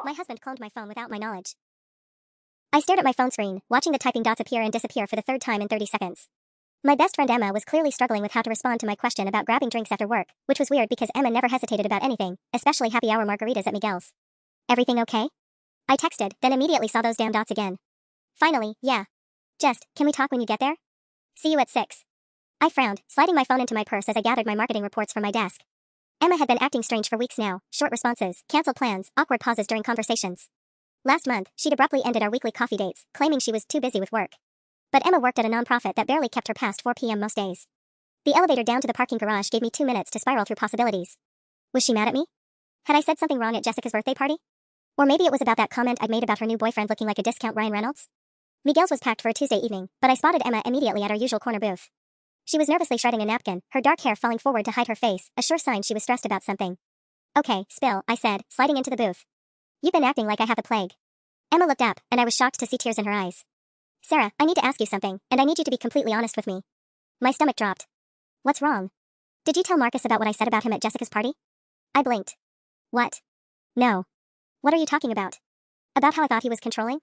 My husband cloned my phone without my knowledge. I stared at my phone screen, watching the typing dots appear and disappear for the third time in 30 seconds. My best friend Emma was clearly struggling with how to respond to my question about grabbing drinks after work, which was weird because Emma never hesitated about anything, especially happy hour margaritas at Miguel's. Everything okay? I texted, then immediately saw those damn dots again. Finally, yeah. Just, can we talk when you get there? See you at 6. I frowned, sliding my phone into my purse as I gathered my marketing reports from my desk. Emma had been acting strange for weeks now, short responses, canceled plans, awkward pauses during conversations. Last month, she'd abruptly ended our weekly coffee dates, claiming she was too busy with work. But Emma worked at a nonprofit that barely kept her past 4 p.m. most days. The elevator down to the parking garage gave me 2 minutes to spiral through possibilities. Was she mad at me? Had I said something wrong at Jessica's birthday party? Or maybe it was about that comment I'd made about her new boyfriend looking like a discount Ryan Reynolds? Miguel's was packed for a Tuesday evening, but I spotted Emma immediately at our usual corner booth. She was nervously shredding a napkin, her dark hair falling forward to hide her face, a sure sign she was stressed about something. Okay, spill, I said, sliding into the booth. You've been acting like I have the plague. Emma looked up, and I was shocked to see tears in her eyes. Sarah, I need to ask you something, and I need you to be completely honest with me. My stomach dropped. What's wrong? Did you tell Marcus about what I said about him at Jessica's party? I blinked. What? No. What are you talking about? About how I thought he was controlling?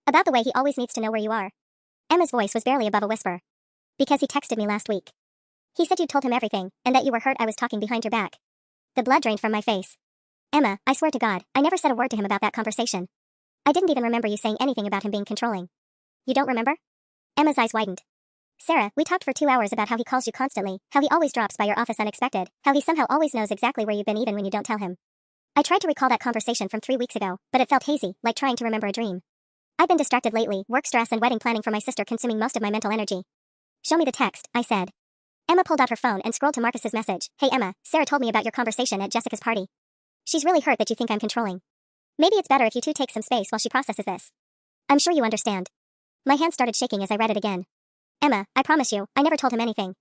About the way he always needs to know where you are. Emma's voice was barely above a whisper. Because he texted me last week. He said you'd told him everything, and that you were hurt I was talking behind your back. The blood drained from my face. Emma, I swear to God, I never said a word to him about that conversation. I didn't even remember you saying anything about him being controlling. You don't remember? Emma's eyes widened. Sarah, we talked for 2 hours about how he calls you constantly, how he always drops by your office unexpected, how he somehow always knows exactly where you've been even when you don't tell him. I tried to recall that conversation from 3 weeks ago, but it felt hazy, like trying to remember a dream. I've been distracted lately, work stress and wedding planning for my sister consuming most of my mental energy. Show me the text, I said. Emma pulled out her phone and scrolled to Marcus's message. Hey Emma, Sarah told me about your conversation at Jessica's party. She's really hurt that you think I'm controlling. Maybe it's better if you two take some space while she processes this. I'm sure you understand. My hand started shaking as I read it again. Emma, I promise you, I never told him anything.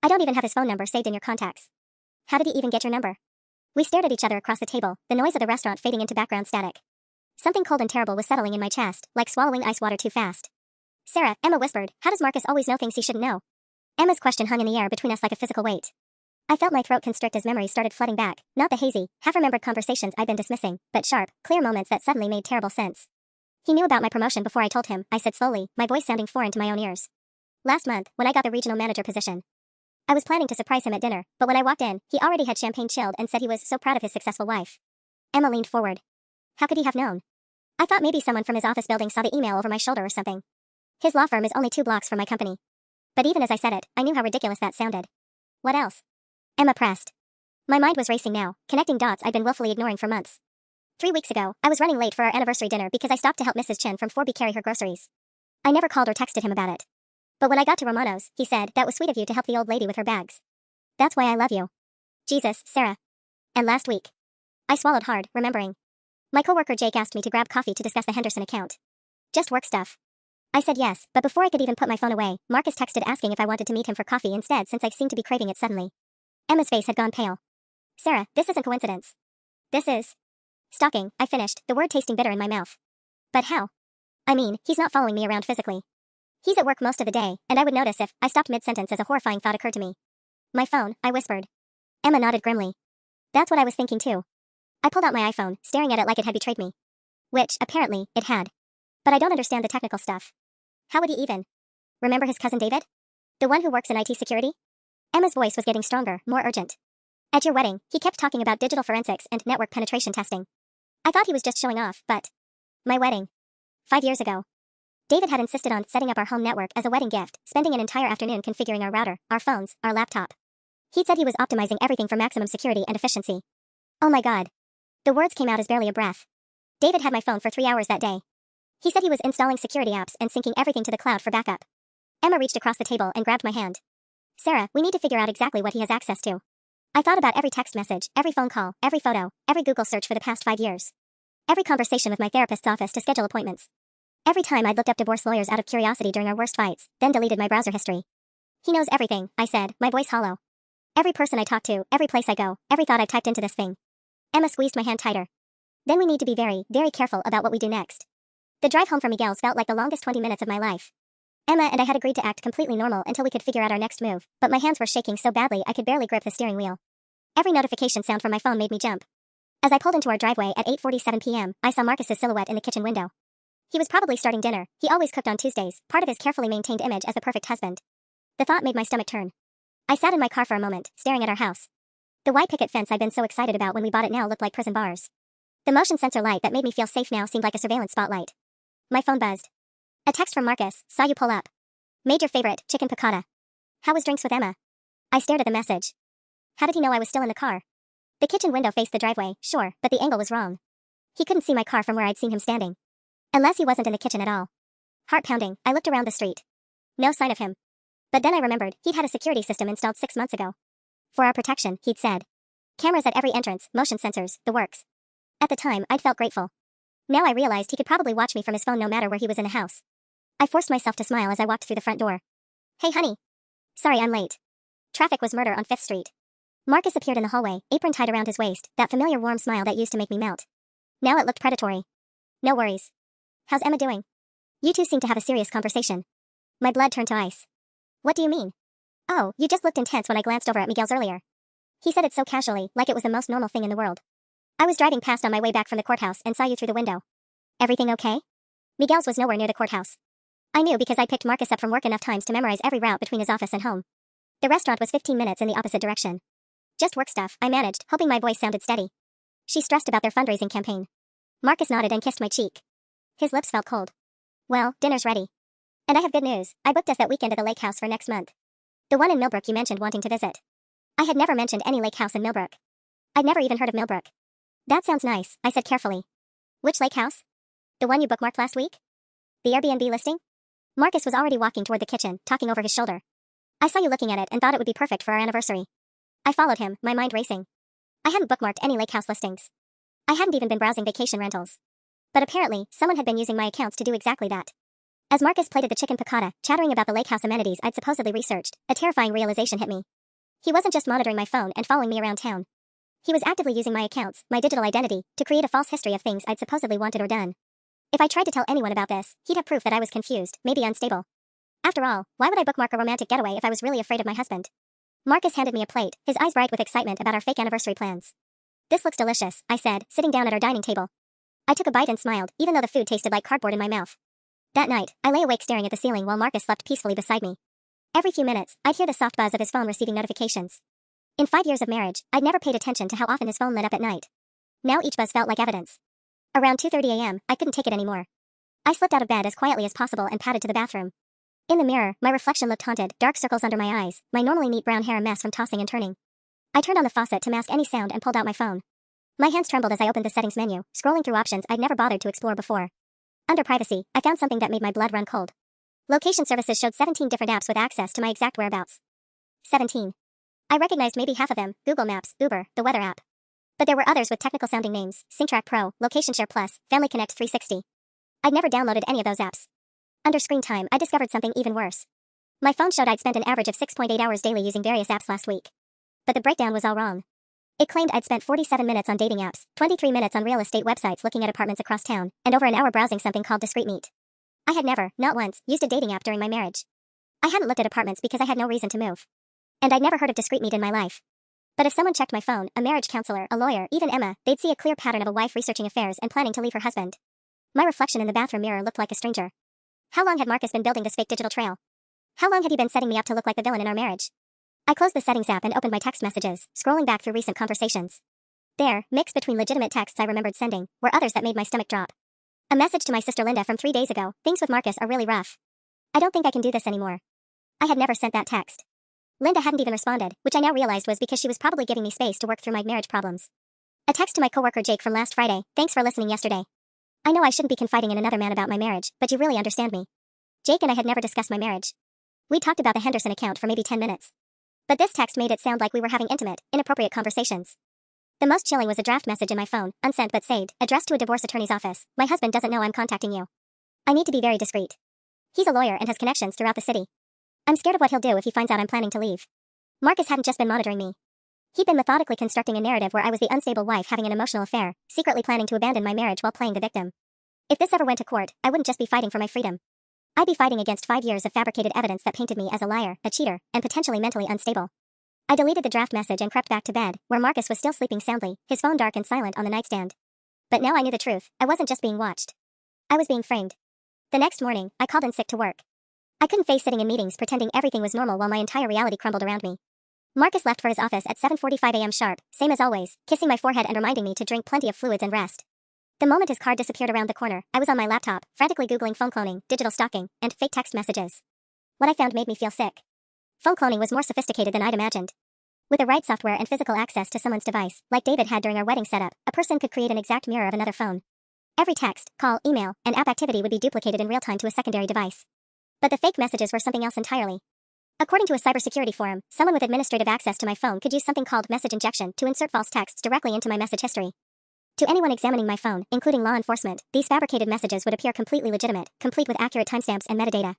I don't even have his phone number saved in your contacts. How did he even get your number? We stared at each other across the table, the noise of the restaurant fading into background static. Something cold and terrible was settling in my chest, like swallowing ice water too fast. Sarah, Emma whispered, how does Marcus always know things he shouldn't know? Emma's question hung in the air between us like a physical weight. I felt my throat constrict as memories started flooding back, not the hazy, half-remembered conversations I'd been dismissing, but sharp, clear moments that suddenly made terrible sense. He knew about my promotion before I told him, I said slowly, my voice sounding foreign to my own ears. Last month, when I got the regional manager position. I was planning to surprise him at dinner, but when I walked in, he already had champagne chilled and said he was so proud of his successful wife. Emma leaned forward. How could he have known? I thought maybe someone from his office building saw the email over my shoulder or something. His law firm is only 2 blocks from my company. But even as I said it, I knew how ridiculous that sounded. What else? Emma pressed. My mind was racing now, connecting dots I'd been willfully ignoring for months. 3 weeks ago, I was running late for our anniversary dinner because I stopped to help Mrs. Chin from 4B carry her groceries. I never called or texted him about it. But when I got to Romano's, he said, that was sweet of you to help the old lady with her bags. That's why I love you. Jesus, Sarah. And last week. I swallowed hard, remembering. My coworker Jake asked me to grab coffee to discuss the Henderson account. Just work stuff. I said yes, but before I could even put my phone away, Marcus texted asking if I wanted to meet him for coffee instead since I seemed to be craving it suddenly. Emma's face had gone pale. Sarah, this isn't coincidence. This is stalking, I finished, the word tasting bitter in my mouth. But how? I mean, he's not following me around physically. He's at work most of the day, and I would notice if I stopped mid-sentence as a horrifying thought occurred to me. My phone, I whispered. Emma nodded grimly. That's what I was thinking too. I pulled out my iPhone, staring at it like it had betrayed me. Which, apparently, it had. But I don't understand the technical stuff. How would he even remember his cousin David? The one who works in IT security? Emma's voice was getting stronger, more urgent. At your wedding, he kept talking about digital forensics and network penetration testing. I thought he was just showing off, but my wedding. 5 years ago. David had insisted on setting up our home network as a wedding gift, spending an entire afternoon configuring our router, our phones, our laptop. He'd said he was optimizing everything for maximum security and efficiency. Oh my God. The words came out as barely a breath. David had my phone for 3 hours that day. He said he was installing security apps and syncing everything to the cloud for backup. Emma reached across the table and grabbed my hand. Sarah, we need to figure out exactly what he has access to. I thought about every text message, every phone call, every photo, every Google search for the past 5 years. Every conversation with my therapist's office to schedule appointments. Every time I'd looked up divorce lawyers out of curiosity during our worst fights, then deleted my browser history. He knows everything, I said, my voice hollow. Every person I talk to, every place I go, every thought I've typed into this thing. Emma squeezed my hand tighter. Then we need to be very, very careful about what we do next. The drive home from Miguel's felt like the longest 20 minutes of my life. Emma and I had agreed to act completely normal until we could figure out our next move, but my hands were shaking so badly I could barely grip the steering wheel. Every notification sound from my phone made me jump. As I pulled into our driveway at 8:47 p.m., I saw Marcus's silhouette in the kitchen window. He was probably starting dinner. He always cooked on Tuesdays, part of his carefully maintained image as the perfect husband. The thought made my stomach turn. I sat in my car for a moment, staring at our house. The white picket fence I'd been so excited about when we bought it now looked like prison bars. The motion sensor light that made me feel safe now seemed like a surveillance spotlight. My phone buzzed. A text from Marcus: saw you pull up. Made your favorite, chicken piccata. How was drinks with Emma? I stared at the message. How did he know I was still in the car? The kitchen window faced the driveway, sure, but the angle was wrong. He couldn't see my car from where I'd seen him standing. Unless he wasn't in the kitchen at all. Heart pounding, I looked around the street. No sign of him. But then I remembered he'd had a security system installed 6 months ago. For our protection, he'd said. Cameras at every entrance, motion sensors, the works. At the time, I'd felt grateful. Now I realized he could probably watch me from his phone no matter where he was in the house. I forced myself to smile as I walked through the front door. Hey honey. Sorry I'm late. Traffic was murder on 5th Street. Marcus appeared in the hallway, apron tied around his waist, that familiar warm smile that used to make me melt. Now it looked predatory. No worries. How's Emma doing? You two seem to have a serious conversation. My blood turned to ice. What do you mean? Oh, you just looked intense when I glanced over at Miguel's earlier. He said it so casually, like it was the most normal thing in the world. I was driving past on my way back from the courthouse and saw you through the window. Everything okay? Miguel's was nowhere near the courthouse. I knew because I picked Marcus up from work enough times to memorize every route between his office and home. The restaurant was 15 minutes in the opposite direction. Just work stuff, I managed, hoping my voice sounded steady. She stressed about their fundraising campaign. Marcus nodded and kissed my cheek. His lips felt cold. Well, dinner's ready. And I have good news. I booked us that weekend at the lake house for next month. The one in Millbrook you mentioned wanting to visit. I had never mentioned any lake house in Millbrook. I'd never even heard of Millbrook. That sounds nice, I said carefully. Which lake house? The one you bookmarked last week? The Airbnb listing? Marcus was already walking toward the kitchen, talking over his shoulder. I saw you looking at it and thought it would be perfect for our anniversary. I followed him, my mind racing. I hadn't bookmarked any lake house listings. I hadn't even been browsing vacation rentals. But apparently, someone had been using my accounts to do exactly that. As Marcus plated the chicken piccata, chattering about the lake house amenities I'd supposedly researched, a terrifying realization hit me. He wasn't just monitoring my phone and following me around town. He was actively using my accounts, my digital identity, to create a false history of things I'd supposedly wanted or done. If I tried to tell anyone about this, he'd have proof that I was confused, maybe unstable. After all, why would I bookmark a romantic getaway if I was really afraid of my husband? Marcus handed me a plate, his eyes bright with excitement about our fake anniversary plans. This looks delicious, I said, sitting down at our dining table. I took a bite and smiled, even though the food tasted like cardboard in my mouth. That night, I lay awake staring at the ceiling while Marcus slept peacefully beside me. Every few minutes, I'd hear the soft buzz of his phone receiving notifications. In 5 years of marriage, I'd never paid attention to how often his phone lit up at night. Now each buzz felt like evidence. Around 2:30 a.m., I couldn't take it anymore. I slipped out of bed as quietly as possible and padded to the bathroom. In the mirror, my reflection looked haunted, dark circles under my eyes, my normally neat brown hair a mess from tossing and turning. I turned on the faucet to mask any sound and pulled out my phone. My hands trembled as I opened the settings menu, scrolling through options I'd never bothered to explore before. Under privacy, I found something that made my blood run cold. Location services showed 17 different apps with access to my exact whereabouts. 17. I recognized maybe half of them: Google Maps, Uber, the weather app. But there were others with technical-sounding names: SyncTrack Pro, Location Share Plus, Family Connect 360. I'd never downloaded any of those apps. Under screen time, I discovered something even worse. My phone showed I'd spent an average of 6.8 hours daily using various apps last week. But the breakdown was all wrong. It claimed I'd spent 47 minutes on dating apps, 23 minutes on real estate websites looking at apartments across town, and over an hour browsing something called Discreet Meet. I had never, not once, used a dating app during my marriage. I hadn't looked at apartments because I had no reason to move. And I'd never heard of Discreet Meet in my life. But if someone checked my phone, a marriage counselor, a lawyer, even Emma, they'd see a clear pattern of a wife researching affairs and planning to leave her husband. My reflection in the bathroom mirror looked like a stranger. How long had Marcus been building this fake digital trail? How long had he been setting me up to look like the villain in our marriage? I closed the settings app and opened my text messages, scrolling back through recent conversations. There, mixed between legitimate texts I remembered sending, were others that made my stomach drop. A message to my sister Linda from 3 days ago: things with Marcus are really rough. I don't think I can do this anymore. I had never sent that text. Linda hadn't even responded, which I now realized was because she was probably giving me space to work through my marriage problems. A text to my coworker Jake from last Friday: thanks for listening yesterday. I know I shouldn't be confiding in another man about my marriage, but you really understand me. Jake and I had never discussed my marriage. We talked about the Henderson account for maybe 10 minutes. But this text made it sound like we were having intimate, inappropriate conversations. The most chilling was a draft message in my phone, unsent but saved, addressed to a divorce attorney's office: my husband doesn't know I'm contacting you. I need to be very discreet. He's a lawyer and has connections throughout the city. I'm scared of what he'll do if he finds out I'm planning to leave. Marcus hadn't just been monitoring me. He'd been methodically constructing a narrative where I was the unstable wife having an emotional affair, secretly planning to abandon my marriage while playing the victim. If this ever went to court, I wouldn't just be fighting for my freedom. I'd be fighting against 5 years of fabricated evidence that painted me as a liar, a cheater, and potentially mentally unstable. I deleted the draft message and crept back to bed, where Marcus was still sleeping soundly, his phone dark and silent on the nightstand. But now I knew the truth. I wasn't just being watched. I was being framed. The next morning, I called in sick to work. I couldn't face sitting in meetings pretending everything was normal while my entire reality crumbled around me. Marcus left for his office at 7:45 a.m. sharp, same as always, kissing my forehead and reminding me to drink plenty of fluids and rest. The moment his car disappeared around the corner, I was on my laptop, frantically Googling phone cloning, digital stalking, and fake text messages. What I found made me feel sick. Phone cloning was more sophisticated than I'd imagined. With the right software and physical access to someone's device, like David had during our wedding setup, a person could create an exact mirror of another phone. Every text, call, email, and app activity would be duplicated in real time to a secondary device. But the fake messages were something else entirely. According to a cybersecurity forum, someone with administrative access to my phone could use something called message injection to insert false texts directly into my message history. To anyone examining my phone, including law enforcement, these fabricated messages would appear completely legitimate, complete with accurate timestamps and metadata.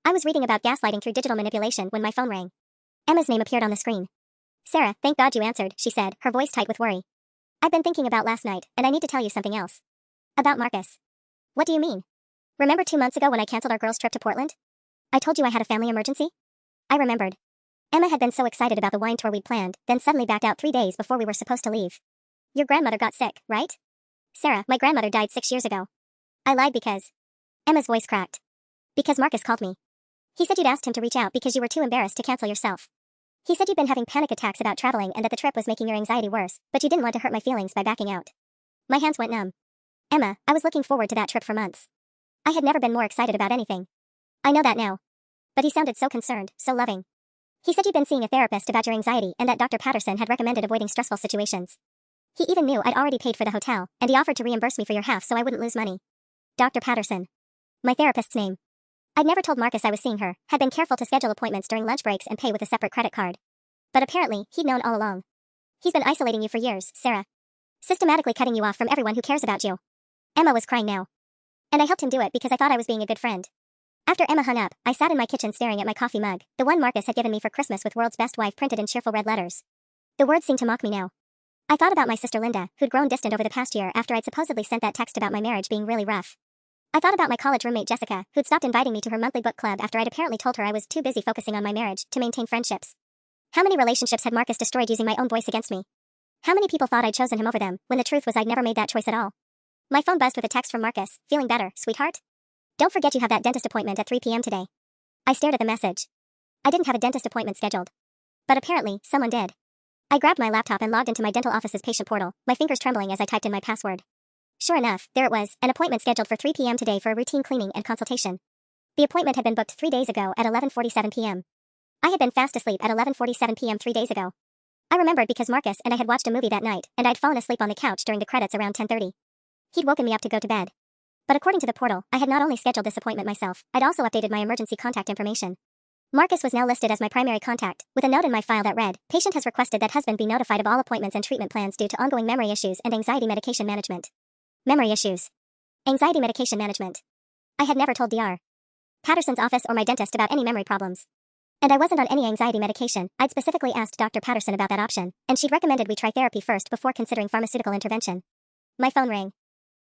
I was reading about gaslighting through digital manipulation when my phone rang. Emma's name appeared on the screen. "Sarah, thank God you answered," she said, her voice tight with worry. "I've been thinking about last night, and I need to tell you something else. About Marcus." "What do you mean?" "Remember 2 months ago when I canceled our girls' trip to Portland? I told you I had a family emergency?" I remembered. Emma had been so excited about the wine tour we'd planned, then suddenly backed out 3 days before we were supposed to leave. "Your grandmother got sick, right?" "Sarah, my grandmother died 6 years ago." "I lied because..." Emma's voice cracked. "Because Marcus called me. He said you'd asked him to reach out because you were too embarrassed to cancel yourself. He said you'd been having panic attacks about traveling and that the trip was making your anxiety worse, but you didn't want to hurt my feelings by backing out." My hands went numb. Emma, I was looking forward to that trip for months. I had never been more excited about anything. I know that now. But he sounded so concerned, so loving. He said you'd been seeing a therapist about your anxiety and that Dr. Patterson had recommended avoiding stressful situations. He even knew I'd already paid for the hotel, and he offered to reimburse me for your half so I wouldn't lose money. Dr. Patterson. My therapist's name. I'd never told Marcus I was seeing her, had been careful to schedule appointments during lunch breaks and pay with a separate credit card. But apparently, he'd known all along. He's been isolating you for years, Sarah. Systematically cutting you off from everyone who cares about you. Emma was crying now. And I helped him do it because I thought I was being a good friend. After Emma hung up, I sat in my kitchen staring at my coffee mug, the one Marcus had given me for Christmas with "World's Best Wife" printed in cheerful red letters. The words seemed to mock me now. I thought about my sister Linda, who'd grown distant over the past year after I'd supposedly sent that text about my marriage being really rough. I thought about my college roommate Jessica, who'd stopped inviting me to her monthly book club after I'd apparently told her I was too busy focusing on my marriage to maintain friendships. How many relationships had Marcus destroyed using my own voice against me? How many people thought I'd chosen him over them, when the truth was I'd never made that choice at all? My phone buzzed with a text from Marcus. "Feeling better, sweetheart? Don't forget you have that dentist appointment at 3 p.m. today." I stared at the message. I didn't have a dentist appointment scheduled. But apparently, someone did. I grabbed my laptop and logged into my dental office's patient portal, my fingers trembling as I typed in my password. Sure enough, there it was, an appointment scheduled for 3 p.m. today for a routine cleaning and consultation. The appointment had been booked 3 days ago at 11:47 p.m. I had been fast asleep at 11:47 p.m. 3 days ago. I remembered because Marcus and I had watched a movie that night, and I'd fallen asleep on the couch during the credits around 10:30. He'd woken me up to go to bed. But according to the portal, I had not only scheduled this appointment myself, I'd also updated my emergency contact information. Marcus was now listed as my primary contact, with a note in my file that read, "Patient has requested that husband be notified of all appointments and treatment plans due to ongoing memory issues and anxiety medication management." Memory issues. Anxiety medication management. I had never told Dr. Patterson's office or my dentist about any memory problems. And I wasn't on any anxiety medication. I'd specifically asked Dr. Patterson about that option, and she'd recommended we try therapy first before considering pharmaceutical intervention. My phone rang.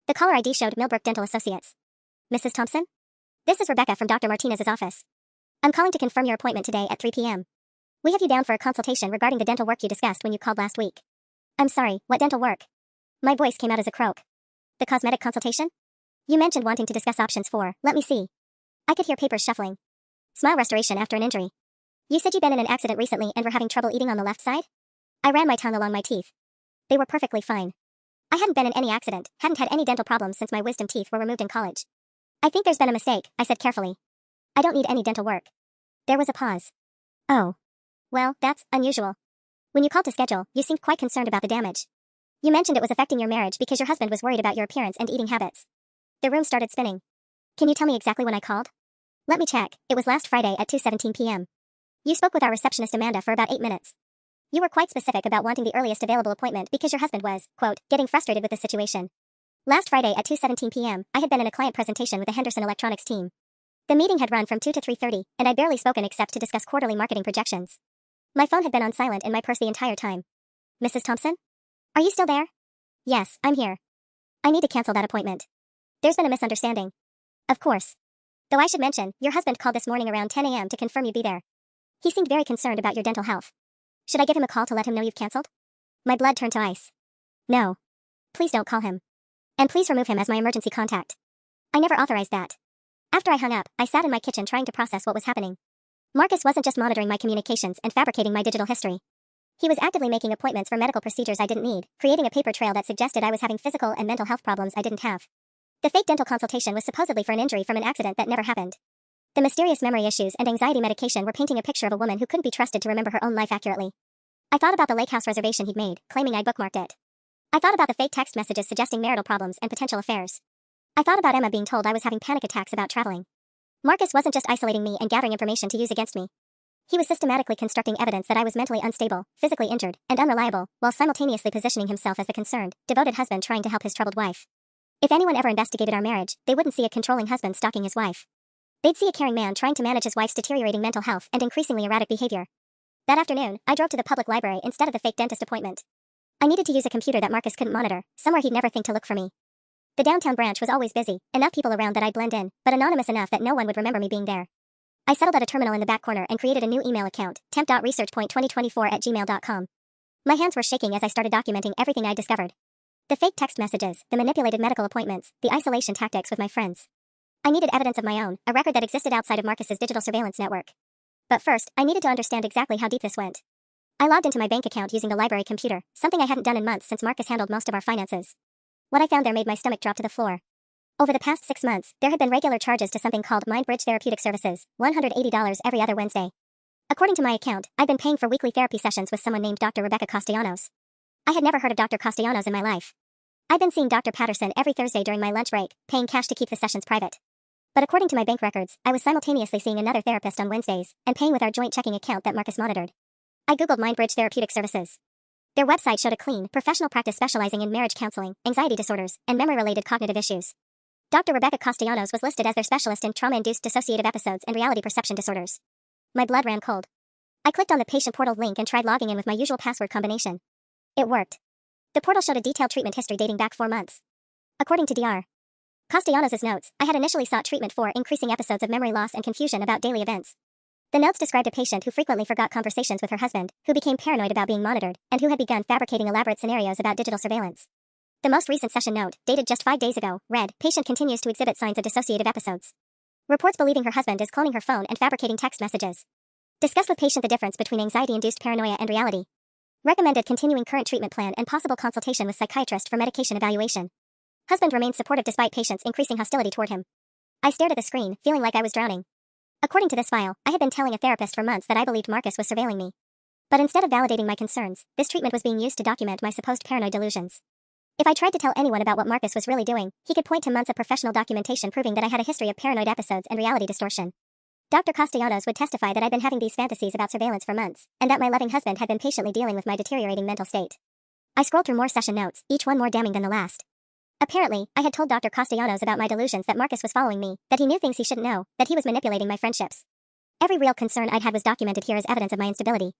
The caller ID showed Millbrook Dental Associates. "Mrs. Thompson? This is Rebecca from Dr. Martinez's office. I'm calling to confirm your appointment today at 3 p.m. We have you down for a consultation regarding the dental work you discussed when you called last week." "I'm sorry, what dental work?" My voice came out as a croak. "The cosmetic consultation? You mentioned wanting to discuss options for, let me see." I could hear papers shuffling. "Smile restoration after an injury. You said you'd been in an accident recently and were having trouble eating on the left side?" I ran my tongue along my teeth. They were perfectly fine. I hadn't been in any accident, hadn't had any dental problems since my wisdom teeth were removed in college. "I think there's been a mistake," I said carefully. "I don't need any dental work." There was a pause. "Oh. Well, that's unusual. When you called to schedule, you seemed quite concerned about the damage. You mentioned it was affecting your marriage because your husband was worried about your appearance and eating habits." The room started spinning. "Can you tell me exactly when I called?" "Let me check. It was last Friday at 2:17 p.m. You spoke with our receptionist Amanda for about 8 minutes. You were quite specific about wanting the earliest available appointment because your husband was, quote, getting frustrated with the situation. Last Friday at 2:17 p.m., I had been in a client presentation with the Henderson Electronics team. The meeting had run from 2 to 3:30, and I'd barely spoken except to discuss quarterly marketing projections. My phone had been on silent in my purse the entire time. "Mrs. Thompson? Are you still there?" "Yes, I'm here. I need to cancel that appointment. There's been a misunderstanding." "Of course. Though I should mention, your husband called this morning around 10 a.m. to confirm you'd be there. He seemed very concerned about your dental health." Should I give him a call to let him know you've canceled? My blood turned to ice. No. Please don't call him. And please remove him as my emergency contact. I never authorized that. After I hung up, I sat in my kitchen trying to process what was happening. Marcus wasn't just monitoring my communications and fabricating my digital history. He was actively making appointments for medical procedures I didn't need, creating a paper trail that suggested I was having physical and mental health problems I didn't have. The fake dental consultation was supposedly for an injury from an accident that never happened. The mysterious memory issues and anxiety medication were painting a picture of a woman who couldn't be trusted to remember her own life accurately. I thought about the lake house reservation he'd made, claiming I'd bookmarked it. I thought about the fake text messages suggesting marital problems and potential affairs. I thought about Emma being told I was having panic attacks about traveling. Marcus wasn't just isolating me and gathering information to use against me. He was systematically constructing evidence that I was mentally unstable, physically injured, and unreliable, while simultaneously positioning himself as the concerned, devoted husband trying to help his troubled wife. If anyone ever investigated our marriage, they wouldn't see a controlling husband stalking his wife. They'd see a caring man trying to manage his wife's deteriorating mental health and increasingly erratic behavior. That afternoon, I drove to the public library instead of the fake dentist appointment. I needed to use a computer that Marcus couldn't monitor, somewhere he'd never think to look for me. The downtown branch was always busy, enough people around that I'd blend in, but anonymous enough that no one would remember me being there. I settled at a terminal in the back corner and created a new email account, temp.researchpoint2024@gmail.com. My hands were shaking as I started documenting everything I'd discovered. The fake text messages, the manipulated medical appointments, the isolation tactics with my friends. I needed evidence of my own, a record that existed outside of Marcus's digital surveillance network. But first, I needed to understand exactly how deep this went. I logged into my bank account using the library computer, something I hadn't done in months since Marcus handled most of our finances. What I found there made my stomach drop to the floor. Over the past 6 months, there had been regular charges to something called MindBridge Therapeutic Services, $180 every other Wednesday. According to my account, I'd been paying for weekly therapy sessions with someone named Dr. Rebecca Castellanos. I had never heard of Dr. Castellanos in my life. I'd been seeing Dr. Patterson every Thursday during my lunch break, paying cash to keep the sessions private. But according to my bank records, I was simultaneously seeing another therapist on Wednesdays, and paying with our joint checking account that Marcus monitored. I googled MindBridge Therapeutic Services. Their website showed a clean, professional practice specializing in marriage counseling, anxiety disorders, and memory-related cognitive issues. Dr. Rebecca Castellanos was listed as their specialist in trauma-induced dissociative episodes and reality perception disorders. My blood ran cold. I clicked on the patient portal link and tried logging in with my usual password combination. It worked. The portal showed a detailed treatment history dating back 4 months. According to Dr. Castellanos' notes, I had initially sought treatment for increasing episodes of memory loss and confusion about daily events. The notes described a patient who frequently forgot conversations with her husband, who became paranoid about being monitored, and who had begun fabricating elaborate scenarios about digital surveillance. The most recent session note, dated just 5 days ago, read, "Patient continues to exhibit signs of dissociative episodes. Reports believing her husband is cloning her phone and fabricating text messages. Discussed with patient the difference between anxiety-induced paranoia and reality. Recommended continuing current treatment plan and possible consultation with psychiatrist for medication evaluation. Husband remains supportive despite patient's increasing hostility toward him." I stared at the screen, feeling like I was drowning. According to this file, I had been telling a therapist for months that I believed Marcus was surveilling me. But instead of validating my concerns, this treatment was being used to document my supposed paranoid delusions. If I tried to tell anyone about what Marcus was really doing, he could point to months of professional documentation proving that I had a history of paranoid episodes and reality distortion. Dr. Castellanos would testify that I'd been having these fantasies about surveillance for months, and that my loving husband had been patiently dealing with my deteriorating mental state. I scrolled through more session notes, each one more damning than the last. Apparently, I had told Dr. Castellanos about my delusions that Marcus was following me, that he knew things he shouldn't know, that he was manipulating my friendships. Every real concern I'd had was documented here as evidence of my instability.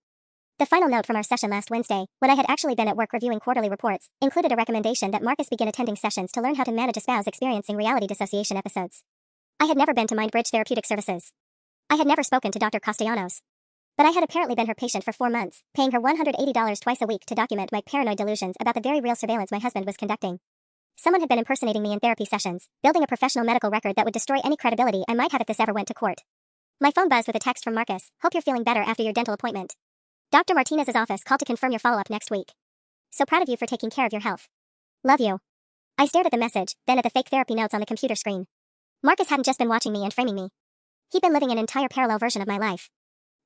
The final note from our session last Wednesday, when I had actually been at work reviewing quarterly reports, included a recommendation that Marcus begin attending sessions to learn how to manage a spouse experiencing reality dissociation episodes. I had never been to MindBridge Therapeutic Services. I had never spoken to Dr. Castellanos. But I had apparently been her patient for 4 months, paying her $180 twice a week to document my paranoid delusions about the very real surveillance my husband was conducting. Someone had been impersonating me in therapy sessions, building a professional medical record that would destroy any credibility I might have if this ever went to court. My phone buzzed with a text from Marcus. "Hope you're feeling better after your dental appointment. Dr. Martinez's office called to confirm your follow-up next week. So proud of you for taking care of your health. Love you." I stared at the message, then at the fake therapy notes on the computer screen. Marcus hadn't just been watching me and framing me. He'd been living an entire parallel version of my life.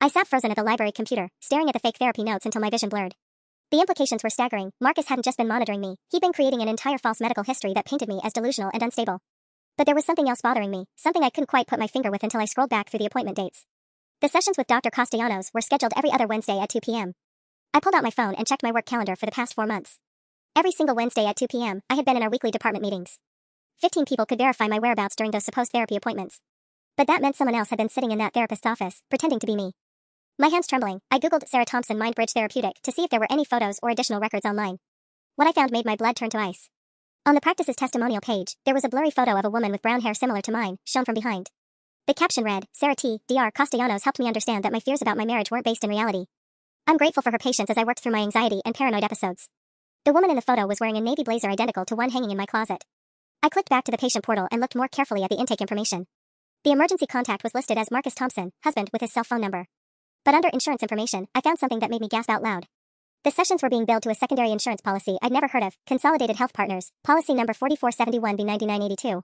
I sat frozen at the library computer, staring at the fake therapy notes until my vision blurred. The implications were staggering. Marcus hadn't just been monitoring me, he'd been creating an entire false medical history that painted me as delusional and unstable. But there was something else bothering me, something I couldn't quite put my finger with until I scrolled back through the appointment dates. The sessions with Dr. Castellanos were scheduled every other Wednesday at 2 p.m. I pulled out my phone and checked my work calendar for the past 4 months. Every single Wednesday at 2 p.m., I had been in our weekly department meetings. 15 people could verify my whereabouts during those supposed therapy appointments. But that meant someone else had been sitting in that therapist's office, pretending to be me. My hands trembling, I googled Sarah Thompson MindBridge Therapeutic to see if there were any photos or additional records online. What I found made my blood turn to ice. On the practice's testimonial page, there was a blurry photo of a woman with brown hair similar to mine, shown from behind. The caption read, "Sarah T. Dr. Castellanos helped me understand that my fears about my marriage weren't based in reality. I'm grateful for her patience as I worked through my anxiety and paranoid episodes. The woman in the photo was wearing a navy blazer identical to one hanging in my closet. I clicked back to the patient portal and looked more carefully at the intake information. The emergency contact was listed as Marcus Thompson, husband, with his cell phone number. But under insurance information, I found something that made me gasp out loud. The sessions were being billed to a secondary insurance policy I'd never heard of, Consolidated Health Partners, policy number 4471B9982.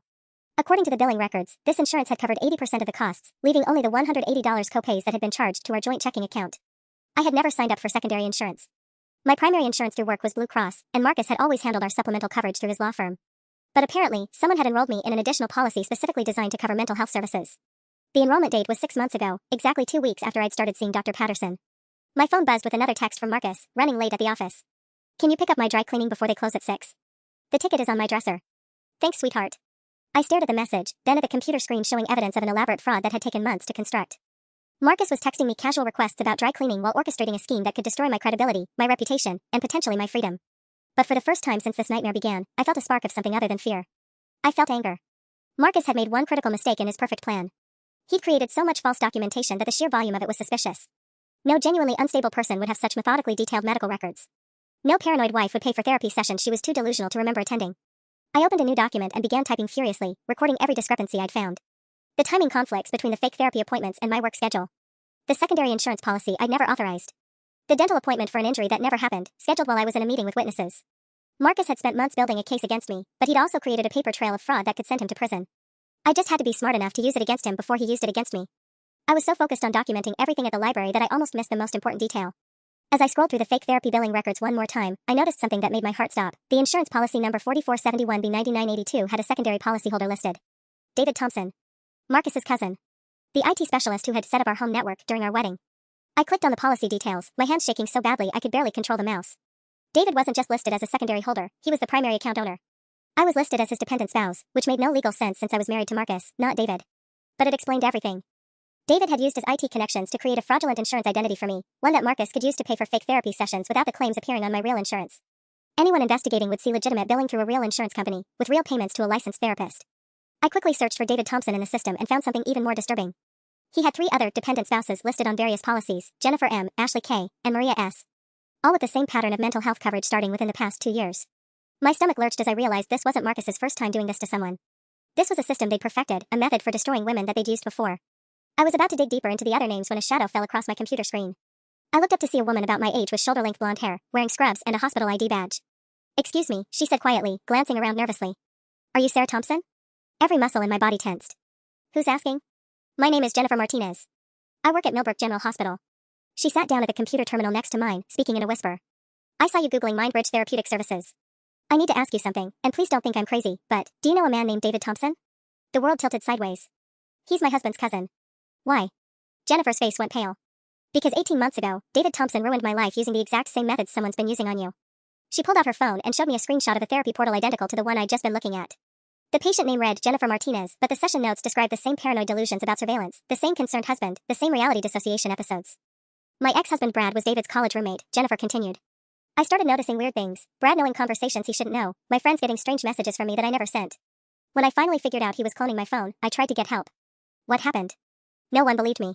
According to the billing records, this insurance had covered 80% of the costs, leaving only the $180 copays that had been charged to our joint checking account. I had never signed up for secondary insurance. My primary insurance through work was Blue Cross, and Marcus had always handled our supplemental coverage through his law firm. But apparently, someone had enrolled me in an additional policy specifically designed to cover mental health services. The enrollment date was 6 months ago, exactly 2 weeks after I'd started seeing Dr. Patterson. My phone buzzed with another text from Marcus, running late at the office. Can you pick up my dry cleaning before they close at 6? The ticket is on my dresser. Thanks, sweetheart. I stared at the message, then at the computer screen showing evidence of an elaborate fraud that had taken months to construct. Marcus was texting me casual requests about dry cleaning while orchestrating a scheme that could destroy my credibility, my reputation, and potentially my freedom. But for the first time since this nightmare began, I felt a spark of something other than fear. I felt anger. Marcus had made one critical mistake in his perfect plan. He'd created so much false documentation that the sheer volume of it was suspicious. No genuinely unstable person would have such methodically detailed medical records. No paranoid wife would pay for therapy sessions she was too delusional to remember attending. I opened a new document and began typing furiously, recording every discrepancy I'd found. The timing conflicts between the fake therapy appointments and my work schedule. The secondary insurance policy I'd never authorized. The dental appointment for an injury that never happened, scheduled while I was in a meeting with witnesses. Marcus had spent months building a case against me, but he'd also created a paper trail of fraud that could send him to prison. I just had to be smart enough to use it against him before he used it against me. I was so focused on documenting everything at the library that I almost missed the most important detail. As I scrolled through the fake therapy billing records one more time, I noticed something that made my heart stop. The insurance policy number 4471B9982 had a secondary policyholder listed. David Thompson. Marcus's cousin. The IT specialist who had set up our home network during our wedding. I clicked on the policy details, my hands shaking so badly I could barely control the mouse. David wasn't just listed as a secondary holder, he was the primary account owner. I was listed as his dependent spouse, which made no legal sense since I was married to Marcus, not David. But it explained everything. David had used his IT connections to create a fraudulent insurance identity for me, one that Marcus could use to pay for fake therapy sessions without the claims appearing on my real insurance. Anyone investigating would see legitimate billing through a real insurance company, with real payments to a licensed therapist. I quickly searched for David Thompson in the system and found something even more disturbing. He had 3 other dependent spouses listed on various policies, Jennifer M., Ashley K., and Maria S. All with the same pattern of mental health coverage starting within the past 2 years. My stomach lurched as I realized this wasn't Marcus's first time doing this to someone. This was a system they'd perfected, a method for destroying women that they'd used before. I was about to dig deeper into the other names when a shadow fell across my computer screen. I looked up to see a woman about my age with shoulder-length blonde hair, wearing scrubs and a hospital ID badge. "Excuse me," she said quietly, glancing around nervously. "Are you Sarah Thompson?" Every muscle in my body tensed. "Who's asking?" "My name is Jennifer Martinez. I work at Millbrook General Hospital." She sat down at the computer terminal next to mine, speaking in a whisper. "I saw you Googling MindBridge Therapeutic Services. I need to ask you something, and please don't think I'm crazy, but do you know a man named David Thompson?" The world tilted sideways. "He's my husband's cousin." "Why?" Jennifer's face went pale. "Because 18 months ago, David Thompson ruined my life using the exact same methods someone's been using on you." She pulled out her phone and showed me a screenshot of a therapy portal identical to the one I'd just been looking at. The patient name read Jennifer Martinez, but the session notes described the same paranoid delusions about surveillance, the same concerned husband, the same reality dissociation episodes. "My ex-husband Brad was David's college roommate," Jennifer continued. "I started noticing weird things, Brad knowing conversations he shouldn't know, my friends getting strange messages from me that I never sent. When I finally figured out he was cloning my phone, I tried to get help. What happened? No one believed me.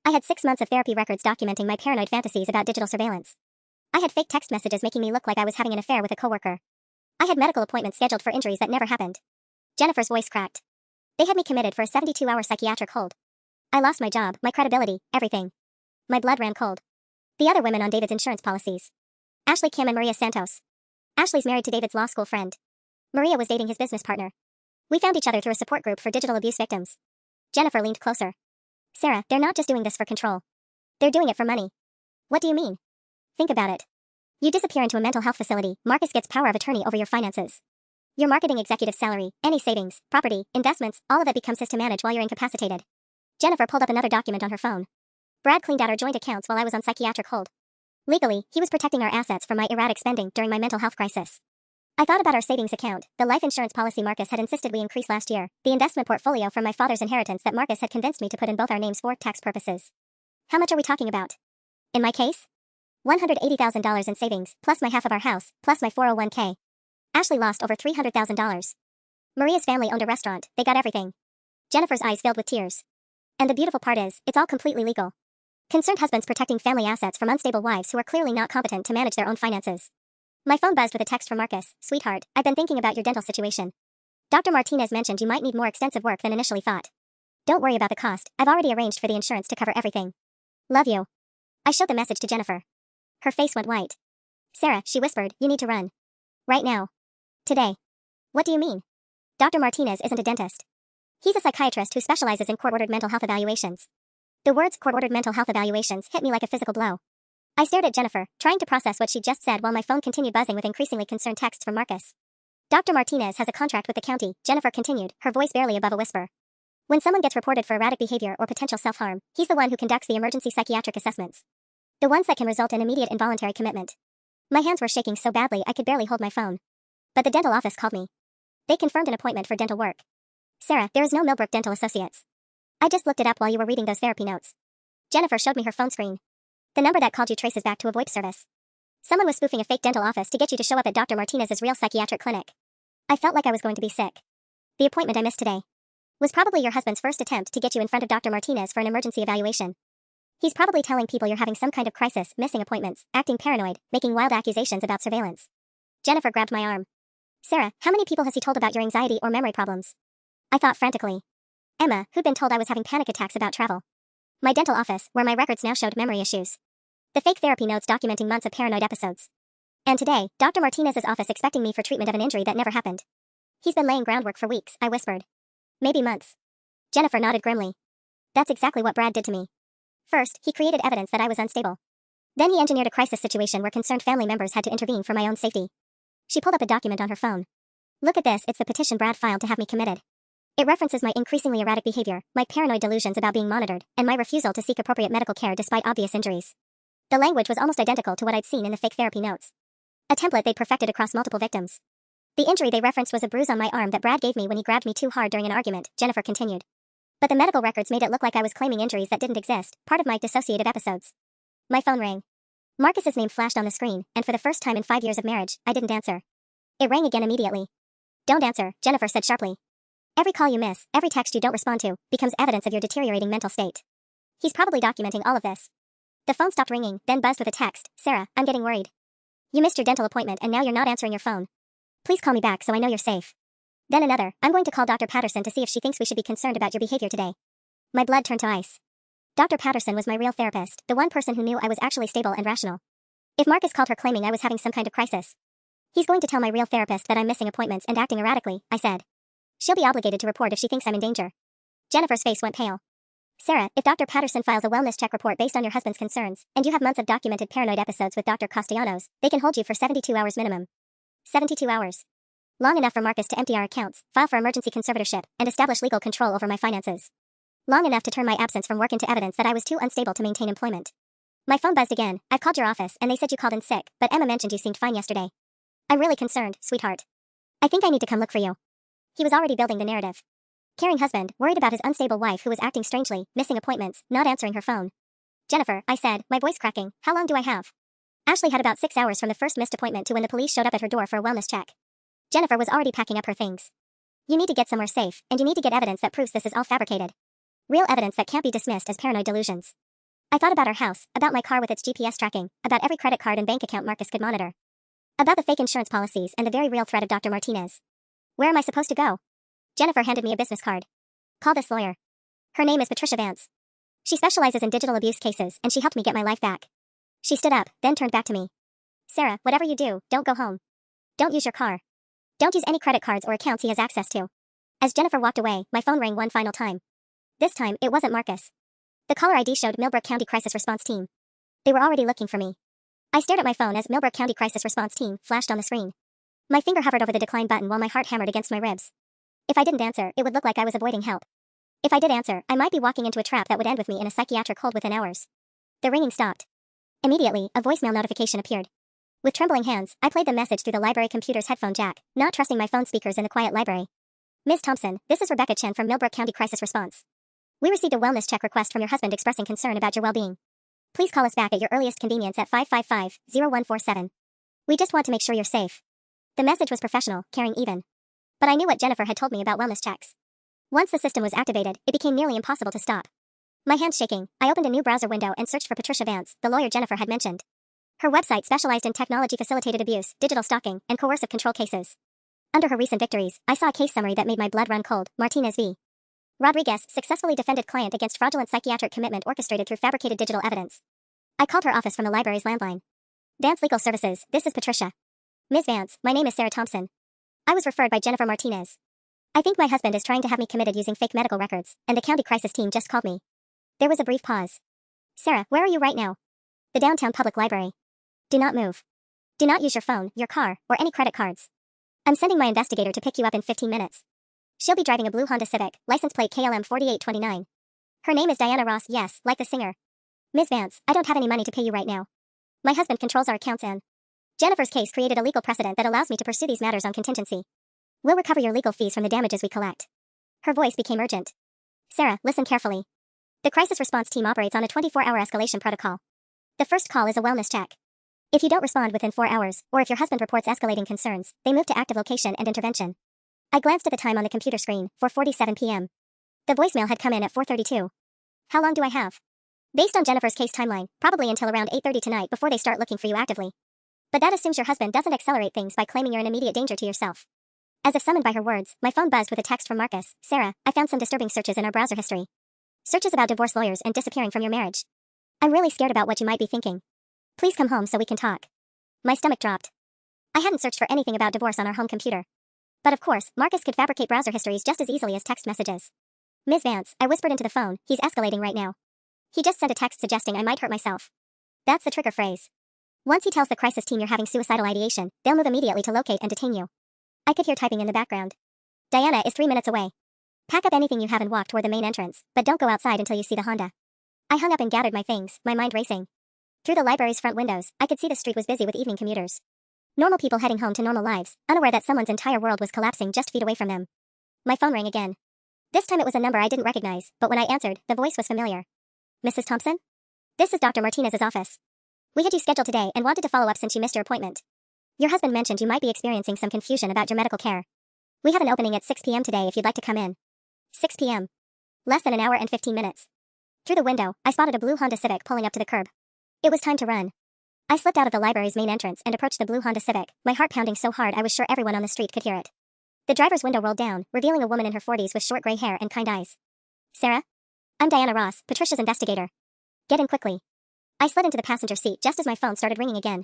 I had 6 months of therapy records documenting my paranoid fantasies about digital surveillance. I had fake text messages making me look like I was having an affair with a coworker. I had medical appointments scheduled for injuries that never happened." Jennifer's voice cracked. "They had me committed for a 72-hour psychiatric hold. I lost my job, my credibility, everything. My blood ran cold." The other women on David's insurance policies. Ashley Kim and Maria Santos. Ashley's married to David's law school friend. Maria was dating his business partner. We found each other through a support group for digital abuse victims. Jennifer leaned closer. "Sarah, they're not just doing this for control. They're doing it for money." "What do you mean?" "Think about it. You disappear into a mental health facility, Marcus gets power of attorney over your finances. Your marketing executive salary, any savings, property, investments, all of it becomes his to manage while you're incapacitated." Jennifer pulled up another document on her phone. "Brad cleaned out our joint accounts while I was on psychiatric hold. Legally, he was protecting our assets from my erratic spending during my mental health crisis. I thought about our savings account, the life insurance policy Marcus had insisted we increase last year, the investment portfolio from my father's inheritance that Marcus had convinced me to put in both our names for tax purposes. How much are we talking about? In my case? $180,000 in savings, plus my half of our house, plus my 401k. Ashley lost over $300,000. Maria's family owned a restaurant, they got everything." Jennifer's eyes filled with tears. "And the beautiful part is, it's all completely legal. Concerned husbands protecting family assets from unstable wives who are clearly not competent to manage their own finances. My phone buzzed with a text from Marcus. Sweetheart, I've been thinking about your dental situation. Dr. Martinez mentioned you might need more extensive work than initially thought. Don't worry about the cost, I've already arranged for the insurance to cover everything. Love you. I showed the message to Jennifer. Her face went white. Sarah, she whispered, you need to run. Right now. Today. What do you mean? Dr. Martinez isn't a dentist. He's a psychiatrist who specializes in court-ordered mental health evaluations. The words court-ordered mental health evaluations hit me like a physical blow. I stared at Jennifer, trying to process what she'd just said while my phone continued buzzing with increasingly concerned texts from Marcus. Dr. Martinez has a contract with the county, Jennifer continued, her voice barely above a whisper. When someone gets reported for erratic behavior or potential self-harm, he's the one who conducts the emergency psychiatric assessments. The ones that can result in immediate involuntary commitment. My hands were shaking so badly I could barely hold my phone. But the dental office called me. They confirmed an appointment for dental work. Sarah, there is no Millbrook Dental Associates. I just looked it up while you were reading those therapy notes. Jennifer showed me her phone screen. The number that called you traces back to a VoIP service. Someone was spoofing a fake dental office to get you to show up at Dr. Martinez's real psychiatric clinic. I felt like I was going to be sick. The appointment I missed today was probably your husband's first attempt to get you in front of Dr. Martinez for an emergency evaluation. He's probably telling people you're having some kind of crisis, missing appointments, acting paranoid, making wild accusations about surveillance. Jennifer grabbed my arm. Sarah, how many people has he told about your anxiety or memory problems? I thought frantically. Emma, who'd been told I was having panic attacks about travel. My dental office, where my records now showed memory issues. The fake therapy notes documenting months of paranoid episodes. And today, Dr. Martinez's office expecting me for treatment of an injury that never happened. He's been laying groundwork for weeks, I whispered. Maybe months. Jennifer nodded grimly. That's exactly what Brad did to me. First, he created evidence that I was unstable. Then he engineered a crisis situation where concerned family members had to intervene for my own safety. She pulled up a document on her phone. Look at this, it's the petition Brad filed to have me committed. It references my increasingly erratic behavior, my paranoid delusions about being monitored, and my refusal to seek appropriate medical care despite obvious injuries. The language was almost identical to what I'd seen in the fake therapy notes. A template they'd perfected across multiple victims. The injury they referenced was a bruise on my arm that Brad gave me when he grabbed me too hard during an argument, Jennifer continued. But the medical records made it look like I was claiming injuries that didn't exist, part of my dissociative episodes. My phone rang. Marcus's name flashed on the screen, and for the first time in 5 years of marriage, I didn't answer. It rang again immediately. Don't answer, Jennifer said sharply. Every call you miss, every text you don't respond to, becomes evidence of your deteriorating mental state. He's probably documenting all of this. The phone stopped ringing, then buzzed with a text. Sarah, I'm getting worried. You missed your dental appointment and now you're not answering your phone. Please call me back so I know you're safe. Then another, I'm going to call Dr. Patterson to see if she thinks we should be concerned about your behavior today. My blood turned to ice. Dr. Patterson was my real therapist, the one person who knew I was actually stable and rational. If Marcus called her claiming I was having some kind of crisis, he's going to tell my real therapist that I'm missing appointments and acting erratically, I said. She'll be obligated to report if she thinks I'm in danger. Jennifer's face went pale. Sarah, if Dr. Patterson files a wellness check report based on your husband's concerns, and you have months of documented paranoid episodes with Dr. Castellanos, they can hold you for 72 hours minimum. 72 hours. Long enough for Marcus to empty our accounts, file for emergency conservatorship, and establish legal control over my finances. Long enough to turn my absence from work into evidence that I was too unstable to maintain employment. My phone buzzed again. I've called your office and they said you called in sick, but Emma mentioned you seemed fine yesterday. I'm really concerned, sweetheart. I think I need to come look for you. He was already building the narrative. Caring husband, worried about his unstable wife who was acting strangely, missing appointments, not answering her phone. Jennifer, I said, my voice cracking, how long do I have? Ashley had about 6 hours from the first missed appointment to when the police showed up at her door for a wellness check. Jennifer was already packing up her things. You need to get somewhere safe, and you need to get evidence that proves this is all fabricated. Real evidence that can't be dismissed as paranoid delusions. I thought about our house, about my car with its GPS tracking, about every credit card and bank account Marcus could monitor. About the fake insurance policies and the very real threat of Dr. Martinez. Where am I supposed to go? Jennifer handed me a business card. Call this lawyer. Her name is Patricia Vance. She specializes in digital abuse cases, and she helped me get my life back. She stood up, then turned back to me. Sarah, whatever you do, don't go home. Don't use your car. Don't use any credit cards or accounts he has access to. As Jennifer walked away, my phone rang one final time. This time, it wasn't Marcus. The caller ID showed Millbrook County Crisis Response Team. They were already looking for me. I stared at my phone as Millbrook County Crisis Response Team flashed on the screen. My finger hovered over the decline button while my heart hammered against my ribs. If I didn't answer, it would look like I was avoiding help. If I did answer, I might be walking into a trap that would end with me in a psychiatric hold within hours. The ringing stopped. Immediately, a voicemail notification appeared. With trembling hands, I played the message through the library computer's headphone jack, not trusting my phone speakers in the quiet library. Ms. Thompson, this is Rebecca Chen from Millbrook County Crisis Response. We received a wellness check request from your husband expressing concern about your well-being. Please call us back at your earliest convenience at 555-0147. We just want to make sure you're safe. The message was professional, caring even. But I knew what Jennifer had told me about wellness checks. Once the system was activated, it became nearly impossible to stop. My hands shaking, I opened a new browser window and searched for Patricia Vance, the lawyer Jennifer had mentioned. Her website specialized in technology-facilitated abuse, digital stalking, and coercive control cases. Under her recent victories, I saw a case summary that made my blood run cold. Martinez v. Rodriguez successfully defended client against fraudulent psychiatric commitment orchestrated through fabricated digital evidence. I called her office from the library's landline. Vance Legal Services, this is Patricia. Ms. Vance, my name is Sarah Thompson. I was referred by Jennifer Martinez. I think my husband is trying to have me committed using fake medical records, and the county crisis team just called me. There was a brief pause. Sarah, where are you right now? The downtown public library. Do not move. Do not use your phone, your car, or any credit cards. I'm sending my investigator to pick you up in 15 minutes. She'll be driving a blue Honda Civic, license plate KLM 4829. Her name is Diana Ross, yes, like the singer. Ms. Vance, I don't have any money to pay you right now. My husband controls our accounts and Jennifer's case created a legal precedent that allows me to pursue these matters on contingency. We'll recover your legal fees from the damages we collect. Her voice became urgent. Sarah, listen carefully. The crisis response team operates on a 24-hour escalation protocol. The first call is a wellness check. If you don't respond within 4 hours, or if your husband reports escalating concerns, they move to active location and intervention. I glanced at the time on the computer screen, 4:47 p.m. The voicemail had come in at 4:32. How long do I have? Based on Jennifer's case timeline, probably until around 8:30 tonight before they start looking for you actively. But that assumes your husband doesn't accelerate things by claiming you're in immediate danger to yourself. As if summoned by her words, my phone buzzed with a text from Marcus. Sarah, I found some disturbing searches in our browser history. Searches about divorce lawyers and disappearing from your marriage. I'm really scared about what you might be thinking. Please come home so we can talk. My stomach dropped. I hadn't searched for anything about divorce on our home computer. But of course, Marcus could fabricate browser histories just as easily as text messages. Ms. Vance, I whispered into the phone, he's escalating right now. He just sent a text suggesting I might hurt myself. That's the trigger phrase. Once he tells the crisis team you're having suicidal ideation, they'll move immediately to locate and detain you. I could hear typing in the background. Diana is 3 minutes away. Pack up anything you have and walk toward the main entrance, but don't go outside until you see the Honda. I hung up and gathered my things, my mind racing. Through the library's front windows, I could see the street was busy with evening commuters. Normal people heading home to normal lives, unaware that someone's entire world was collapsing just feet away from them. My phone rang again. This time it was a number I didn't recognize, but when I answered, the voice was familiar. Mrs. Thompson? This is Dr. Martinez's office. We had you scheduled today and wanted to follow up since you missed your appointment. Your husband mentioned you might be experiencing some confusion about your medical care. We have an opening at 6 p.m. today if you'd like to come in. 6 p.m. Less than an hour and 15 minutes. Through the window, I spotted a blue Honda Civic pulling up to the curb. It was time to run. I slipped out of the library's main entrance and approached the blue Honda Civic, my heart pounding so hard I was sure everyone on the street could hear it. The driver's window rolled down, revealing a woman in her 40s with short gray hair and kind eyes. Sarah? I'm Diana Ross, Patricia's investigator. Get in quickly. I slid into the passenger seat just as my phone started ringing again.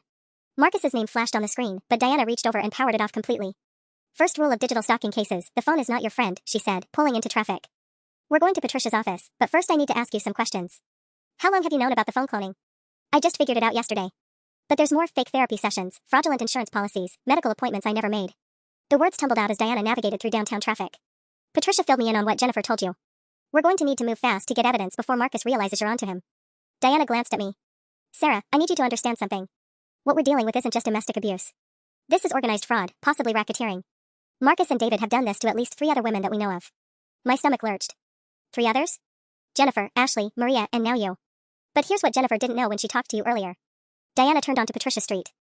Marcus's name flashed on the screen, but Diana reached over and powered it off completely. First rule of digital stalking cases, the phone is not your friend, she said, pulling into traffic. We're going to Patricia's office, but first I need to ask you some questions. How long have you known about the phone cloning? I just figured it out yesterday. But there's more: fake therapy sessions, fraudulent insurance policies, medical appointments I never made. The words tumbled out as Diana navigated through downtown traffic. Patricia filled me in on what Jennifer told you. We're going to need to move fast to get evidence before Marcus realizes you're onto him. Diana glanced at me. Sarah, I need you to understand something. What we're dealing with isn't just domestic abuse. This is organized fraud, possibly racketeering. Marcus and David have done this to at least 3 other women that we know of. My stomach lurched. 3 others? Jennifer, Ashley, Maria, and now you. But here's what Jennifer didn't know when she talked to you earlier. Diana turned onto Patricia Street.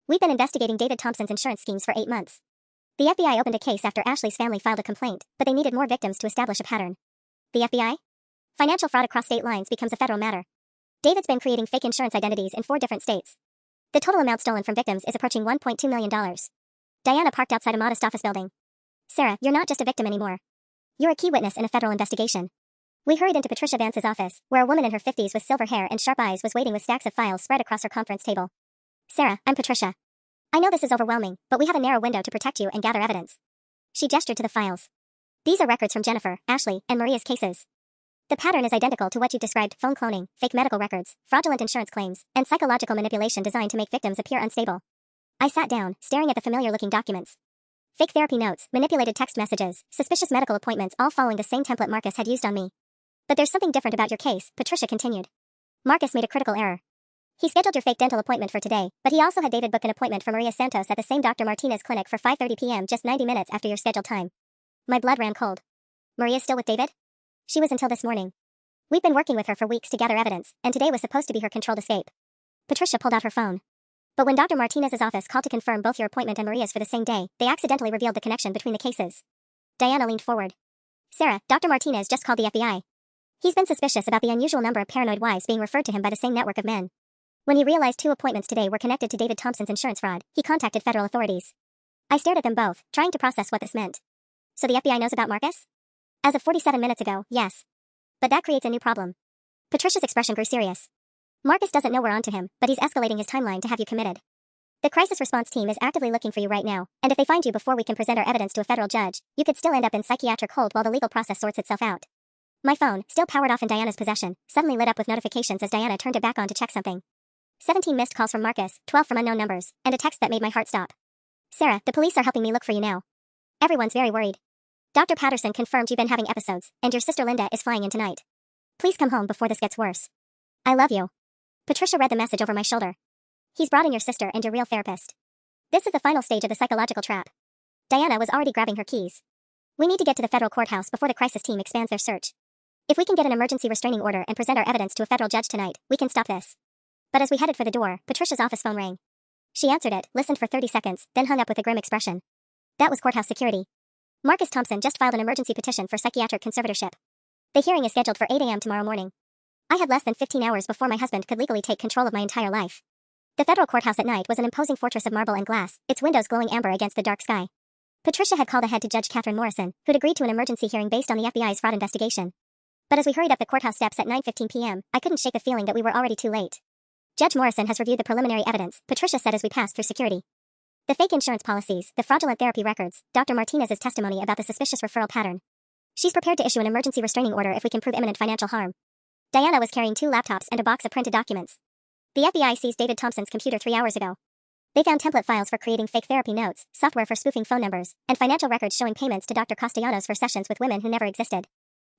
We've been investigating David Thompson's insurance schemes for 8 months. The FBI opened a case after Ashley's family filed a complaint, but they needed more victims to establish a pattern. The FBI? Financial fraud across state lines becomes a federal matter. David's been creating fake insurance identities in 4 different states. The total amount stolen from victims is approaching $1.2 million. Diana parked outside a modest office building. Sarah, you're not just a victim anymore. You're a key witness in a federal investigation. We hurried into Patricia Vance's office, where a woman in her 50s with silver hair and sharp eyes was waiting with stacks of files spread across her conference table. Sarah, I'm Patricia. I know this is overwhelming, but we have a narrow window to protect you and gather evidence. She gestured to the files. These are records from Jennifer, Ashley, and Maria's cases. The pattern is identical to what you've described: phone cloning, fake medical records, fraudulent insurance claims, and psychological manipulation designed to make victims appear unstable. I sat down, staring at the familiar-looking documents. Fake therapy notes, manipulated text messages, suspicious medical appointments, all following the same template Marcus had used on me. But there's something different about your case, Patricia continued. Marcus made a critical error. He scheduled your fake dental appointment for today, but he also had David book an appointment for Maria Santos at the same Dr. Martinez clinic for 5:30 p.m., just 90 minutes after your scheduled time. My blood ran cold. Maria's still with David? She was until this morning. We've been working with her for weeks to gather evidence, and today was supposed to be her controlled escape. Patricia pulled out her phone. But when Dr. Martinez's office called to confirm both your appointment and Maria's for the same day, they accidentally revealed the connection between the cases. Diana leaned forward. Sarah, Dr. Martinez just called the FBI. He's been suspicious about the unusual number of paranoid wives being referred to him by the same network of men. When he realized 2 appointments today were connected to David Thompson's insurance fraud, he contacted federal authorities. I stared at them both, trying to process what this meant. So the FBI knows about Marcus? As of 47 minutes ago, yes. But that creates a new problem. Patricia's expression grew serious. Marcus doesn't know we're onto him, but he's escalating his timeline to have you committed. The crisis response team is actively looking for you right now, and if they find you before we can present our evidence to a federal judge, you could still end up in psychiatric hold while the legal process sorts itself out. My phone, still powered off in Diana's possession, suddenly lit up with notifications as Diana turned it back on to check something. 17 missed calls from Marcus, 12 from unknown numbers, and a text that made my heart stop. Sarah, the police are helping me look for you now. Everyone's very worried. Dr. Patterson confirmed you've been having episodes, and your sister Linda is flying in tonight. Please come home before this gets worse. I love you. Patricia read the message over my shoulder. He's brought in your sister and your real therapist. This is the final stage of the psychological trap. Diana was already grabbing her keys. We need to get to the federal courthouse before the crisis team expands their search. If we can get an emergency restraining order and present our evidence to a federal judge tonight, we can stop this. But as we headed for the door, Patricia's office phone rang. She answered it, listened for 30 seconds, then hung up with a grim expression. That was courthouse security. Marcus Thompson just filed an emergency petition for psychiatric conservatorship. The hearing is scheduled for 8 a.m. tomorrow morning. I had less than 15 hours before my husband could legally take control of my entire life. The federal courthouse at night was an imposing fortress of marble and glass, its windows glowing amber against the dark sky. Patricia had called ahead to Judge Catherine Morrison, who'd agreed to an emergency hearing based on the FBI's fraud investigation. But as we hurried up the courthouse steps at 9:15 p.m., I couldn't shake the feeling that we were already too late. Judge Morrison has reviewed the preliminary evidence, Patricia said as we passed through security. The fake insurance policies, the fraudulent therapy records, Dr. Martinez's testimony about the suspicious referral pattern. She's prepared to issue an emergency restraining order if we can prove imminent financial harm. Diana was carrying 2 laptops and a box of printed documents. The FBI seized David Thompson's computer 3 hours ago. They found template files for creating fake therapy notes, software for spoofing phone numbers, and financial records showing payments to Dr. Castellanos for sessions with women who never existed.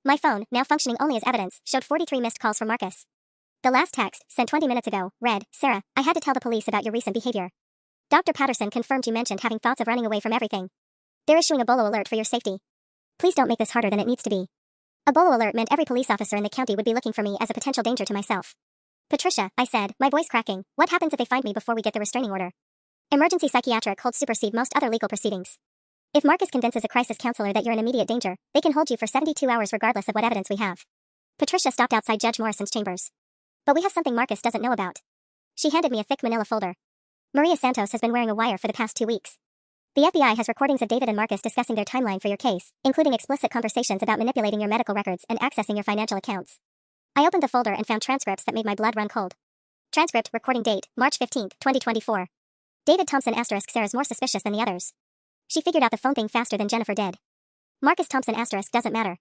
My phone, now functioning only as evidence, showed 43 missed calls from Marcus. The last text, sent 20 minutes ago, read, Sarah, I had to tell the police about your recent behavior. Dr. Patterson confirmed you mentioned having thoughts of running away from everything. They're issuing a BOLO alert for your safety. Please don't make this harder than it needs to be. A BOLO alert meant every police officer in the county would be looking for me as a potential danger to myself. Patricia, I said, my voice cracking, what happens if they find me before we get the restraining order? Emergency psychiatric holds supersede most other legal proceedings. If Marcus convinces a crisis counselor that you're in immediate danger, they can hold you for 72 hours regardless of what evidence we have. Patricia stopped outside Judge Morrison's chambers. But we have something Marcus doesn't know about. She handed me a thick manila folder. Maria Santos has been wearing a wire for the past 2 weeks. The FBI has recordings of David and Marcus discussing their timeline for your case, including explicit conversations about manipulating your medical records and accessing your financial accounts. I opened the folder and found transcripts that made my blood run cold. Transcript, recording date, March 15, 2024. David Thompson * Sarah's more suspicious than the others. She figured out the phone thing faster than Jennifer did. Marcus Thompson * doesn't matter.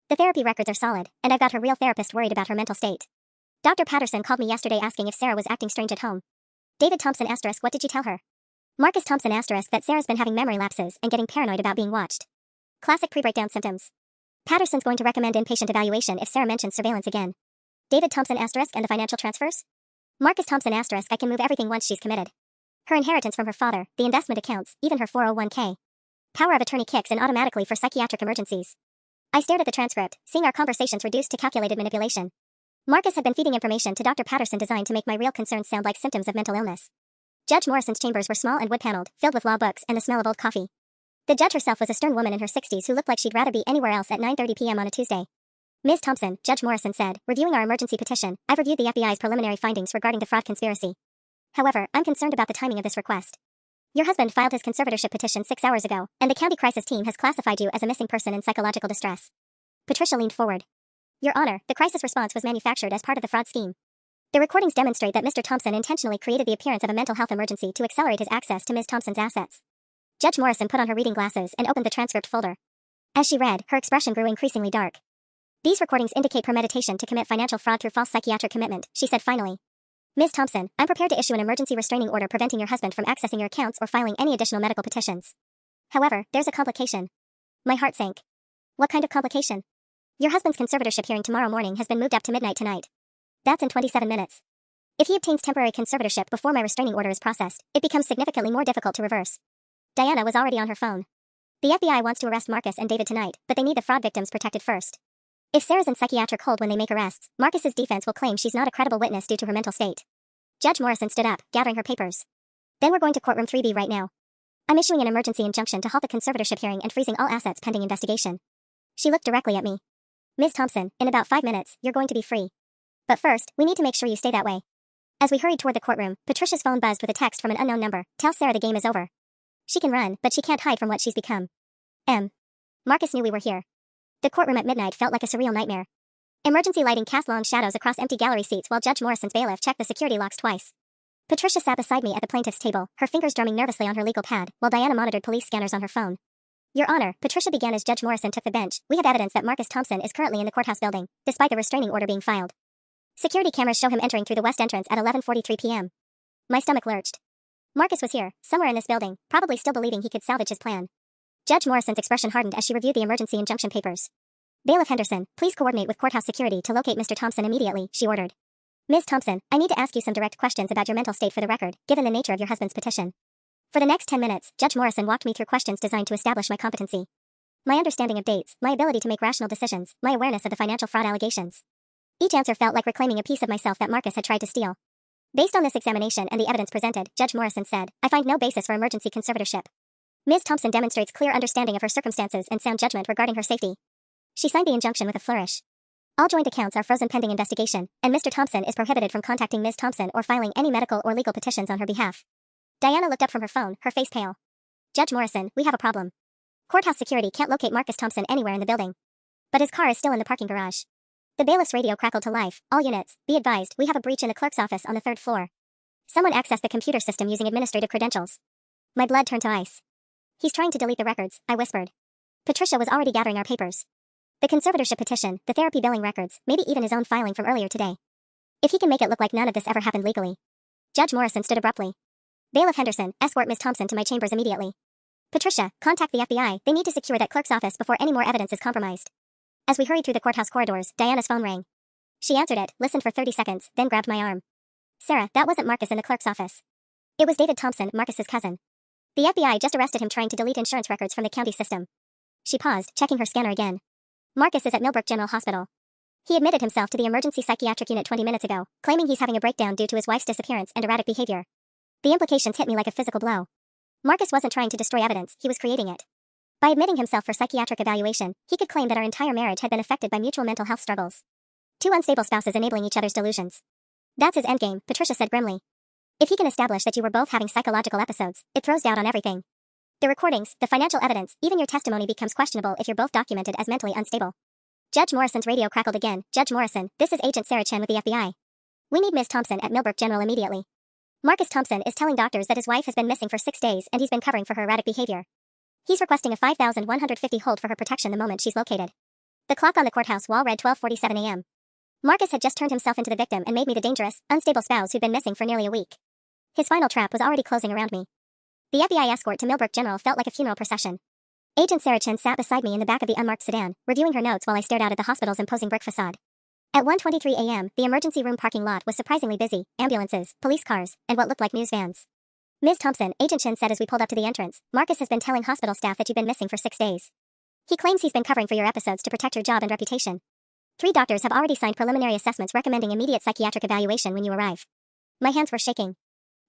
The therapy records are solid, and I've got her real therapist worried about her mental state. Dr. Patterson called me yesterday asking if Sarah was acting strange at home. David Thompson * what did you tell her? Marcus Thompson * that Sarah's been having memory lapses and getting paranoid about being watched. Classic pre-breakdown symptoms. Patterson's going to recommend inpatient evaluation if Sarah mentions surveillance again. David Thompson * and the financial transfers? Marcus Thompson * I can move everything once she's committed. Her inheritance from her father, the investment accounts, even her 401k. Power of attorney kicks in automatically for psychiatric emergencies. I stared at the transcript, seeing our conversations reduced to calculated manipulation. Marcus had been feeding information to Dr. Patterson designed to make my real concerns sound like symptoms of mental illness. Judge Morrison's chambers were small and wood-paneled, filled with law books and the smell of old coffee. The judge herself was a stern woman in her 60s who looked like she'd rather be anywhere else at 9:30 p.m. on a Tuesday. Ms. Thompson, Judge Morrison said, reviewing our emergency petition, I've reviewed the FBI's preliminary findings regarding the fraud conspiracy. However, I'm concerned about the timing of this request. Your husband filed his conservatorship petition 6 hours ago, and the county crisis team has classified you as a missing person in psychological distress. Patricia leaned forward. Your Honor, the crisis response was manufactured as part of the fraud scheme. The recordings demonstrate that Mr. Thompson intentionally created the appearance of a mental health emergency to accelerate his access to Ms. Thompson's assets. Judge Morrison put on her reading glasses and opened the transcript folder. As she read, her expression grew increasingly dark. These recordings indicate premeditation to commit financial fraud through false psychiatric commitment, she said finally. Ms. Thompson, I'm prepared to issue an emergency restraining order preventing your husband from accessing your accounts or filing any additional medical petitions. However, there's a complication. My heart sank. What kind of complication? Your husband's conservatorship hearing tomorrow morning has been moved up to midnight tonight. That's in 27 minutes. If he obtains temporary conservatorship before my restraining order is processed, it becomes significantly more difficult to reverse. Diana was already on her phone. The FBI wants to arrest Marcus and David tonight, but they need the fraud victims protected first. If Sarah's in psychiatric hold when they make arrests, Marcus's defense will claim she's not a credible witness due to her mental state. Judge Morrison stood up, gathering her papers. Then we're going to courtroom 3B right now. I'm issuing an emergency injunction to halt the conservatorship hearing and freezing all assets pending investigation. She looked directly at me. Ms. Thompson, in about 5 minutes, you're going to be free. But first, we need to make sure you stay that way. As we hurried toward the courtroom, Patricia's phone buzzed with a text from an unknown number. Tell Sarah the game is over. She can run, but she can't hide from what she's become. Marcus knew we were here. The courtroom at midnight felt like a surreal nightmare. Emergency lighting cast long shadows across empty gallery seats while Judge Morrison's bailiff checked the security locks twice. Patricia sat beside me at the plaintiff's table, her fingers drumming nervously on her legal pad, while Diana monitored police scanners on her phone. Your Honor, Patricia began as Judge Morrison took the bench. We have evidence that Marcus Thompson is currently in the courthouse building, despite the restraining order being filed. Security cameras show him entering through the west entrance at 11:43 p.m. My stomach lurched. Marcus was here, somewhere in this building, probably still believing he could salvage his plan. Judge Morrison's expression hardened as she reviewed the emergency injunction papers. Bailiff Henderson, please coordinate with courthouse security to locate Mr. Thompson immediately, she ordered. Ms. Thompson, I need to ask you some direct questions about your mental state for the record, given the nature of your husband's petition. For the next 10 minutes, Judge Morrison walked me through questions designed to establish my competency. My understanding of dates, my ability to make rational decisions, my awareness of the financial fraud allegations. Each answer felt like reclaiming a piece of myself that Marcus had tried to steal. Based on this examination and the evidence presented, Judge Morrison said, I find no basis for emergency conservatorship. Ms. Thompson demonstrates clear understanding of her circumstances and sound judgment regarding her safety. She signed the injunction with a flourish. All joint accounts are frozen pending investigation, and Mr. Thompson is prohibited from contacting Ms. Thompson or filing any medical or legal petitions on her behalf. Diana looked up from her phone, her face pale. Judge Morrison, we have a problem. Courthouse security can't locate Marcus Thompson anywhere in the building. But his car is still in the parking garage. The bailiff's radio crackled to life. All units, be advised, we have a breach in the clerk's office on the 3rd floor. Someone accessed the computer system using administrative credentials. My blood turned to ice. He's trying to delete the records, I whispered. Patricia was already gathering our papers. The conservatorship petition, the therapy billing records, maybe even his own filing from earlier today. If he can make it look like none of this ever happened legally. Judge Morrison stood abruptly. Bailiff Henderson, escort Ms. Thompson to my chambers immediately. Patricia, contact the FBI, they need to secure that clerk's office before any more evidence is compromised. As we hurried through the courthouse corridors, Diana's phone rang. She answered it, listened for 30 seconds, then grabbed my arm. Sarah, that wasn't Marcus in the clerk's office. It was David Thompson, Marcus's cousin. The FBI just arrested him trying to delete insurance records from the county system. She paused, checking her scanner again. Marcus is at Millbrook General Hospital. He admitted himself to the emergency psychiatric unit 20 minutes ago, claiming he's having a breakdown due to his wife's disappearance and erratic behavior. The implications hit me like a physical blow. Marcus wasn't trying to destroy evidence, he was creating it. By admitting himself for psychiatric evaluation, he could claim that our entire marriage had been affected by mutual mental health struggles. Two unstable spouses enabling each other's delusions. That's his endgame, Patricia said grimly. If he can establish that you were both having psychological episodes, it throws doubt on everything. The recordings, the financial evidence, even your testimony becomes questionable if you're both documented as mentally unstable. Judge Morrison's radio crackled again. Judge Morrison, this is Agent Sarah Chen with the FBI. We need Ms. Thompson at Millbrook General immediately. Marcus Thompson is telling doctors that his wife has been missing for 6 days and he's been covering for her erratic behavior. He's requesting a $5,150 hold for her protection the moment she's located. The clock on the courthouse wall read 12:47 a.m. Marcus had just turned himself into the victim and made me the dangerous, unstable spouse who'd been missing for nearly a week. His final trap was already closing around me. The FBI escort to Millbrook General felt like a funeral procession. Agent Sarah Chen sat beside me in the back of the unmarked sedan, reviewing her notes while I stared out at the hospital's imposing brick facade. At 1:23 a.m., the emergency room parking lot was surprisingly busy, ambulances, police cars, and what looked like news vans. Ms. Thompson, Agent Chen said as we pulled up to the entrance, Marcus has been telling hospital staff that you've been missing for 6 days. He claims he's been covering for your episodes to protect your job and reputation. 3 doctors have already signed preliminary assessments recommending immediate psychiatric evaluation when you arrive. My hands were shaking.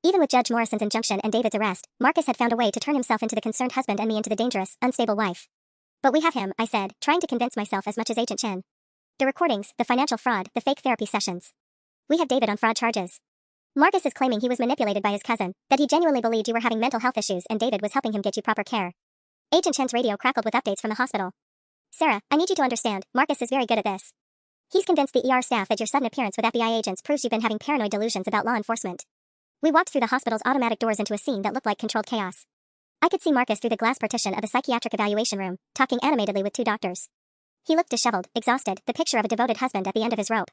Even with Judge Morrison's injunction and David's arrest, Marcus had found a way to turn himself into the concerned husband and me into the dangerous, unstable wife. But we have him, I said, trying to convince myself as much as Agent Chen. The recordings, the financial fraud, the fake therapy sessions. We have David on fraud charges. Marcus is claiming he was manipulated by his cousin, that he genuinely believed you were having mental health issues and David was helping him get you proper care. Agent Chen's radio crackled with updates from the hospital. Sarah, I need you to understand, Marcus is very good at this. He's convinced the ER staff that your sudden appearance with FBI agents proves you've been having paranoid delusions about law enforcement. We walked through the hospital's automatic doors into a scene that looked like controlled chaos. I could see Marcus through the glass partition of the psychiatric evaluation room, talking animatedly with 2 doctors. He looked disheveled, exhausted, the picture of a devoted husband at the end of his rope.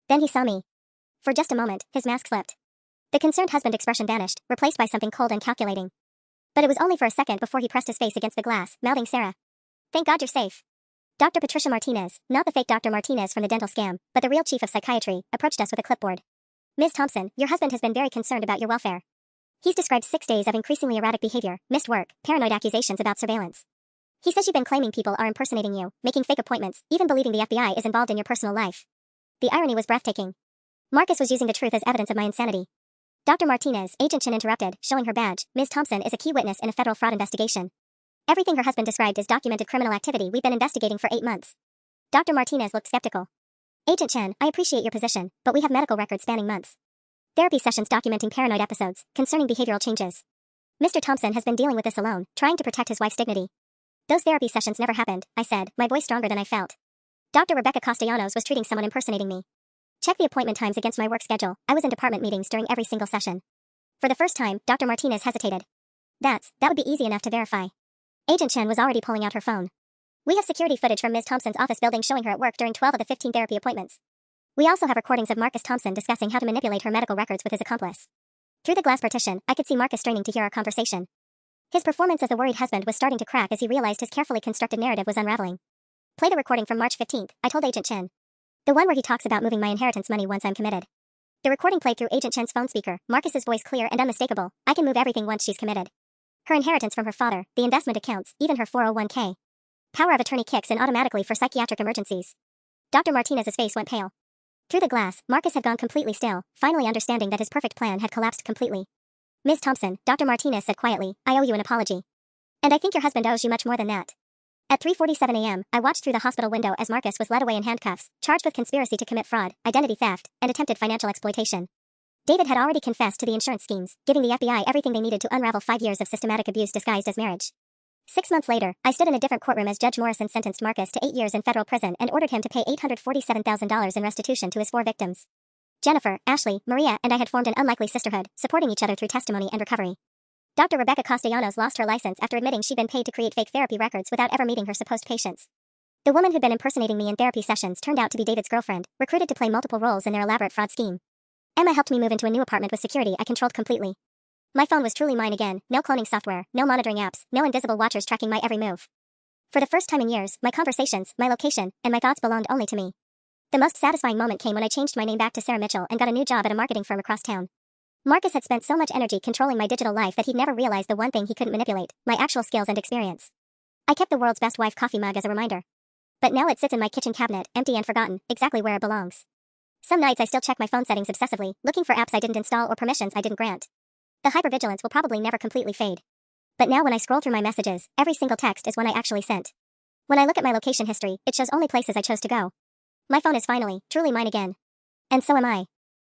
Then he saw me. For just a moment, his mask slipped. The concerned husband expression vanished, replaced by something cold and calculating. But it was only for a second before he pressed his face against the glass, mouthing Sarah. Thank God you're safe. Dr. Patricia Martinez, not the fake Dr. Martinez from the dental scam, but the real chief of psychiatry, approached us with a clipboard. Ms. Thompson, your husband has been very concerned about your welfare. He's described 6 days of increasingly erratic behavior, missed work, paranoid accusations about surveillance. He says you've been claiming people are impersonating you, making fake appointments, even believing the FBI is involved in your personal life. The irony was breathtaking. Marcus was using the truth as evidence of my insanity. Dr. Martinez, Agent Chen interrupted, showing her badge. Ms. Thompson is a key witness in a federal fraud investigation. Everything her husband described is documented criminal activity we've been investigating for 8 months. Dr. Martinez looked skeptical. Agent Chen, I appreciate your position, but we have medical records spanning months. Therapy sessions documenting paranoid episodes, concerning behavioral changes. Mr. Thompson has been dealing with this alone, trying to protect his wife's dignity. Those therapy sessions never happened, I said, my voice stronger than I felt. Dr. Rebecca Castellanos was treating someone impersonating me. Check the appointment times against my work schedule. I was in department meetings during every single session. For the first time, Dr. Martinez hesitated. That would be easy enough to verify. Agent Chen was already pulling out her phone. We have security footage from Ms. Thompson's office building showing her at work during 12 of the 15 therapy appointments. We also have recordings of Marcus Thompson discussing how to manipulate her medical records with his accomplice. Through the glass partition, I could see Marcus straining to hear our conversation. His performance as a worried husband was starting to crack as he realized his carefully constructed narrative was unraveling. Play the recording from March 15th, I told Agent Chen. The one where he talks about moving my inheritance money once I'm committed. The recording played through Agent Chen's phone speaker, Marcus's voice clear and unmistakable. I can move everything once she's committed. Her inheritance from her father, the investment accounts, even her 401k. Power of attorney kicks in automatically for psychiatric emergencies. Dr. Martinez's face went pale. Through the glass, Marcus had gone completely still, finally understanding that his perfect plan had collapsed completely. Ms. Thompson, Dr. Martinez said quietly, I owe you an apology. And I think your husband owes you much more than that. At 3:47 a.m., I watched through the hospital window as Marcus was led away in handcuffs, charged with conspiracy to commit fraud, identity theft, and attempted financial exploitation. David had already confessed to the insurance schemes, giving the FBI everything they needed to unravel 5 years of systematic abuse disguised as marriage. 6 months later, I stood in a different courtroom as Judge Morrison sentenced Marcus to 8 years in federal prison and ordered him to pay $847,000 in restitution to his 4 victims. Jennifer, Ashley, Maria, and I had formed an unlikely sisterhood, supporting each other through testimony and recovery. Dr. Rebecca Castellanos lost her license after admitting she'd been paid to create fake therapy records without ever meeting her supposed patients. The woman who'd been impersonating me in therapy sessions turned out to be David's girlfriend, recruited to play multiple roles in their elaborate fraud scheme. Emma helped me move into a new apartment with security I controlled completely. My phone was truly mine again, no cloning software, no monitoring apps, no invisible watchers tracking my every move. For the first time in years, my conversations, my location, and my thoughts belonged only to me. The most satisfying moment came when I changed my name back to Sarah Mitchell and got a new job at a marketing firm across town. Marcus had spent so much energy controlling my digital life that he'd never realized the one thing he couldn't manipulate, my actual skills and experience. I kept the world's best wife coffee mug as a reminder. But now it sits in my kitchen cabinet, empty and forgotten, exactly where it belongs. Some nights I still check my phone settings obsessively, looking for apps I didn't install or permissions I didn't grant. The hypervigilance will probably never completely fade. But now when I scroll through my messages, every single text is one I actually sent. When I look at my location history, it shows only places I chose to go. My phone is finally, truly mine again. And so am I.